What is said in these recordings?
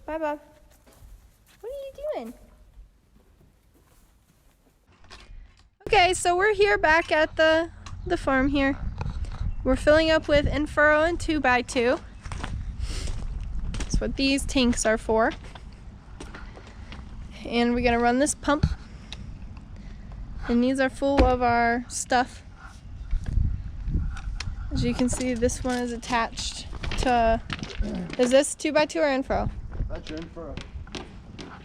Bye, Bob. What are you doing? Okay, so we're here back at the farm here. We're filling up with in-furrow and 2x2. That's what these tanks are for. And we're gonna run this pump. And these are full of our stuff. As you can see, this one is attached to, is this 2x2 or in-furrow? That's your in-furrow.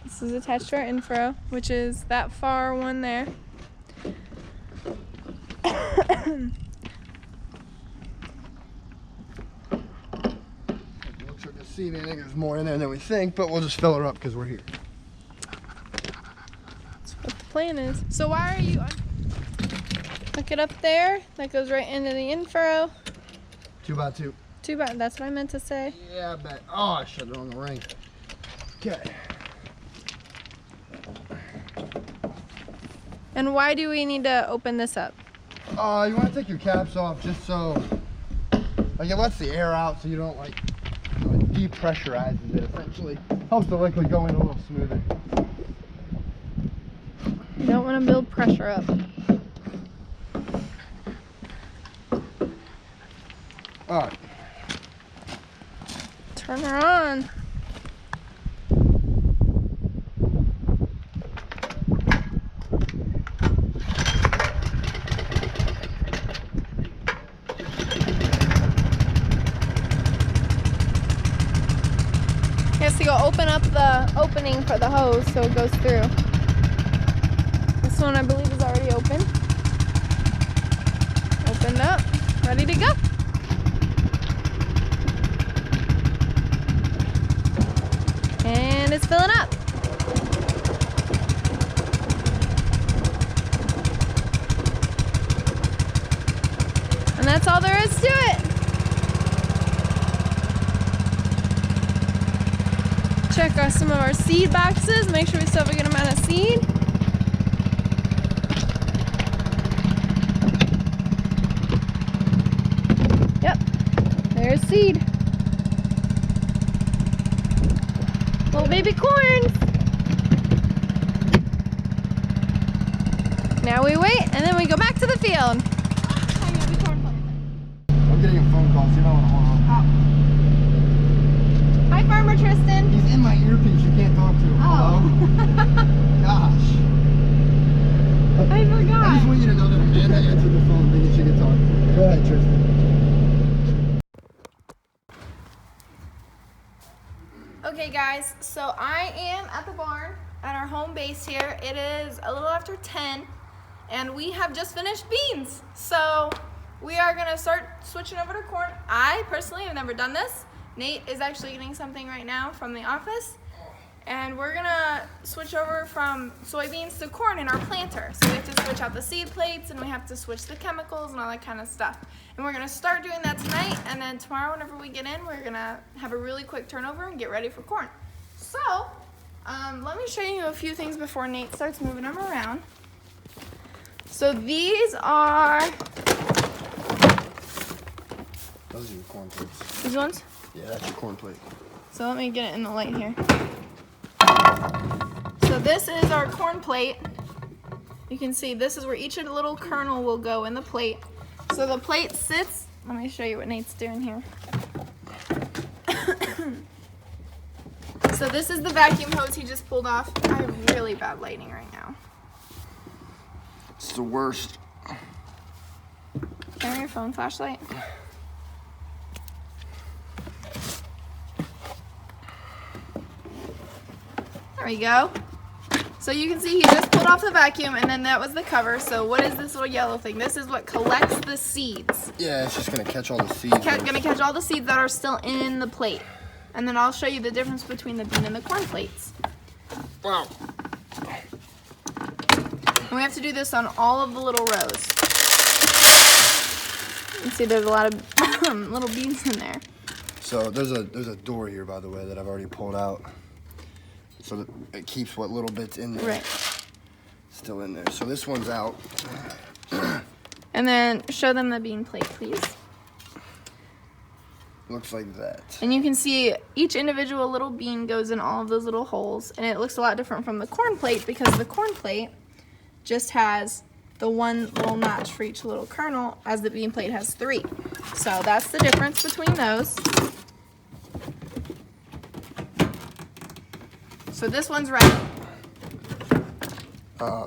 This is attached to our in-furrow, which is that far one there. Looks like a seed. I think there's more in there than we think, but we'll just fill her up because we're here. That's what the plan is. So why are you, look it up there. That goes right into the in-furrow. 2x2. That's what I meant to say. Yeah, I bet. Oh, I shut it on the ring. Okay. And why do we need to open this up? You want to take your caps off just so, like, it lets the air out so you don't, like depressurizes it, essentially. Helps the liquid go in a little smoother. You don't want to build pressure up. Alright. Turn her on. He has to go open up the opening for the hose so it goes through. This one I believe is already open. Opened up, ready to go. And it's filling up. And that's all there is to it. Check out some of our seed boxes. Make sure we still have a good amount of seed. Yep, there's seed. Little baby corns. Now we wait and then we go back to the field. I'm getting a phone call, so you don't want to hold on. Hi, Farmer Tristan. He's in my earpiece, you can't talk to him. Oh. Hello? Gosh. I forgot. I just want you to know that Amanda answered the phone thinking she could talk. Go ahead, Tristan. Okay guys, so I am at the barn at our home base here. It is a little after 10 and we have just finished beans. So we are gonna start switching over to corn. I personally have never done this. Nate is actually getting something right now from the office. And we're gonna switch over from soybeans to corn in our planter. So we have to switch out the seed plates and we have to switch the chemicals and all that kind of stuff. And we're gonna start doing that tonight, and then tomorrow whenever we get in, we're gonna have a really quick turnover and get ready for corn. So, let me show you a few things before Nate starts moving them around. So these are... Those are your corn plates. These ones? Yeah, that's your corn plate. So let me get it in the light here. So this is our corn plate. You can see this is where each little kernel will go in the plate. So the plate sits, let me show you what Nate's doing here. So this is the vacuum hose he just pulled off. I have really bad lighting right now. It's the worst. Turn your phone flashlight. There we go. So you can see he just pulled off the vacuum and then that was the cover. So what is this little yellow thing? This is what collects the seeds. Yeah, it's just gonna catch all the seeds. Gonna catch all the seeds that are still in the plate. And then I'll show you the difference between the bean and the corn plates. Wow. And we have to do this on all of the little rows. You can see there's a lot of little beans in there. So there's a door here, by the way, that I've already pulled out. So that it keeps what little bits in there. Right. Still in there. So this one's out. And then show them the bean plate, please. looks like that. And you can see each individual little bean goes in all of those little holes, and it looks a lot different from the corn plate because the corn plate just has the one little notch for each little kernel, as the bean plate has 3. So that's the difference between those. So this one's ready.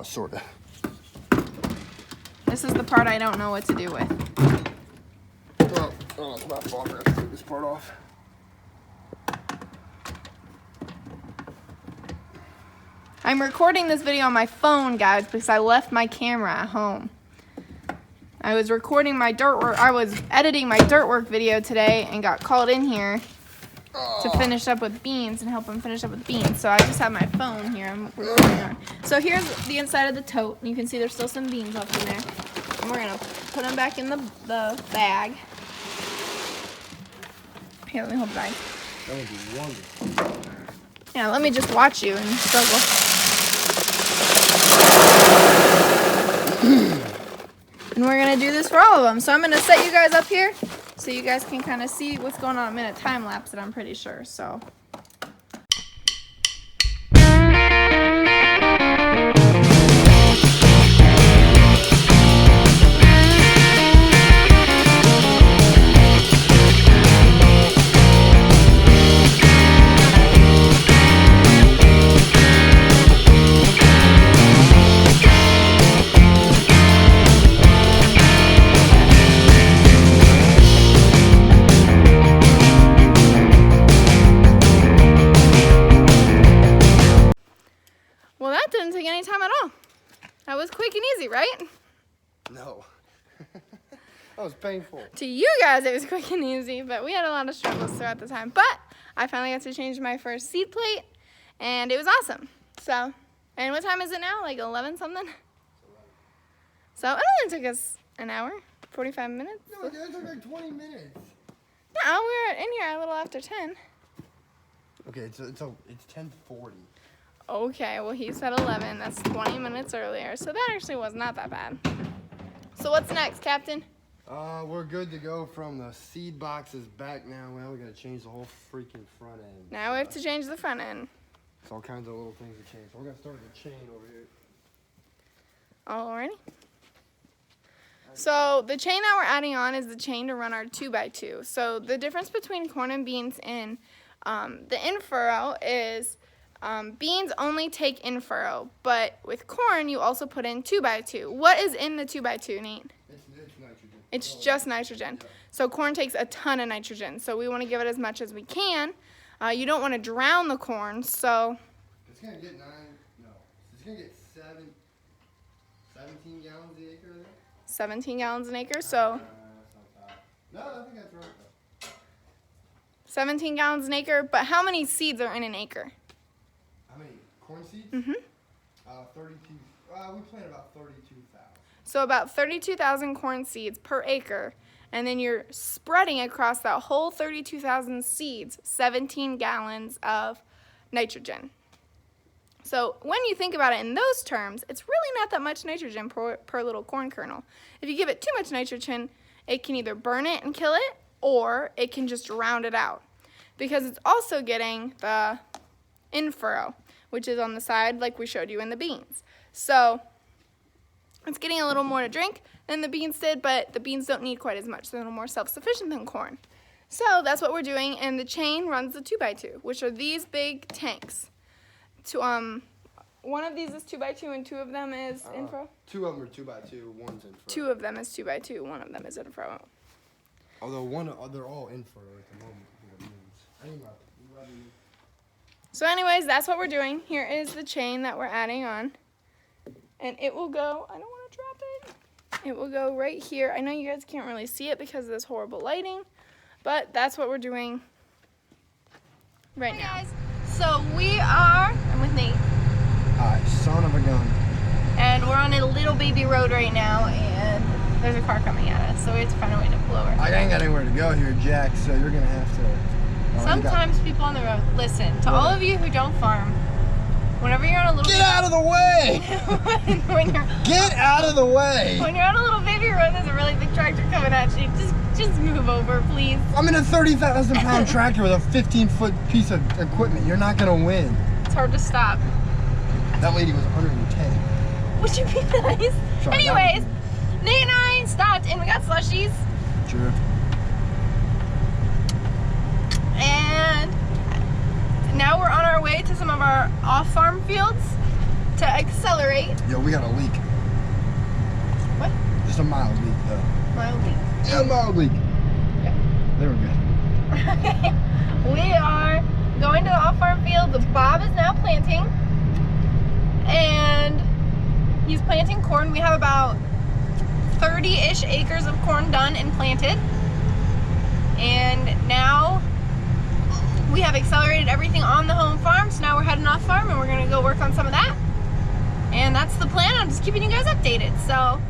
Sorta. This is the part I don't know what to do with. Oh, it's my fault. I have to take this part off. I'm recording this video on my phone, guys, because I left my camera at home. I was recording my dirt work. I was editing my dirt work video today and got called in here to finish up with beans and help them finish up with beans. So I just have my phone here. I'm recording on. So here's the inside of the tote. You can see there's still some beans left in there. And we're gonna put them back in the bag. Here, let me hold the bag. That would be wonderful. Yeah, let me just watch you and struggle. And we're gonna do this for all of them. So I'm gonna set you guys up here so you guys can kind of see what's going on. I'm in a time lapse, I'm pretty sure. So. Well, that didn't take any time at all. That was quick and easy, right? No. That was painful. To you guys, it was quick and easy, but we had a lot of struggles throughout the time. But I finally got to change my first seed plate, and it was awesome. So, and what time is it now? Like 11 something? So it only took us an hour, 45 minutes. No, it took like 20 minutes. No, we were in here a little after 10. Okay, it's 10:40. Okay, well he said 11. That's 20 minutes earlier. So that actually was not that bad. So what's next, Captain? We're good to go from the seed boxes back now. Well, we gotta change the whole freaking front end. Now we have to change the front end. It's all kinds of little things to change. So we're gonna start with the chain over here. Alrighty. So the chain that we're adding on is the chain to run our 2x2. So the difference between corn and beans in the in-furrow is beans only take in-furrow, but with corn you also put in 2x2. What is in the 2x2, Nate? It's nitrogen. It's just nitrogen. So corn takes a ton of nitrogen, so we want to give it as much as we can. You don't want to drown the corn, so... It's going to get it's going to get 17 gallons an acre, I think. 17 gallons an acre, so... No, I think that's right, though. 17 gallons an acre, but how many seeds are in an acre? How many? Corn seeds? Mm-hmm. 32. We plant about 32,000. So about 32,000 corn seeds per acre, and then you're spreading across that whole 32,000 seeds 17 gallons of nitrogen. So when you think about it in those terms, it's really not that much nitrogen per little corn kernel. If you give it too much nitrogen, it can either burn it and kill it, or it can just round it out, because it's also getting the in-furrow, which is on the side like we showed you in the beans. So it's getting a little more to drink than the beans did, but the beans don't need quite as much. They're a little more self-sufficient than corn. So that's what we're doing, and the chain runs the 2x2, which are these big tanks. One of these is 2x2 and 2 of them is in-furrow? 2 of them are 2x2, one's in-furrow. 2 of them is 2x2, 1 of them is in-furrow. Although they're all in-furrow at the moment. I need my rubber. So anyways, that's what we're doing. Here is the chain that we're adding on. And it will go, I don't want to drop it. It will go right here. I know you guys can't really see it because of this horrible lighting, but that's what we're doing right now. Guys, so I'm with Nate. Hi, son of a gun. And we're on a little baby road right now, and there's a car coming at us, so we have to find a way to pull over. I ain't got anywhere to go here, Jack, so you're going to have to... Sometimes people on the road, listen, to all of you who don't farm, whenever you're on a little... Get out of the way! when you're, Get out of the way! When you're on a little baby road, there's a really big truck tractor coming at you. Just move over, please. I'm in a 30,000-pound tractor with a 15-foot piece of equipment. You're not gonna win. It's hard to stop. That lady was 110. Would you be nice? Sorry, Anyways, Nate and I stopped and we got slushies. Sure. And now we're on our way to some of our off-farm fields to accelerate. Yo, we got a leak. What? Just a mild leak, though. Mild leak. Yeah, a mild leak. Yeah. They were good. We are going to the off-farm fields. Bob is now planting. And he's planting corn. We have about 30-ish acres of corn done and planted. And now we have accelerated everything on the home farm. So now we're heading off farm and we're going to go work on some of that. And that's the plan. I'm just keeping you guys updated. So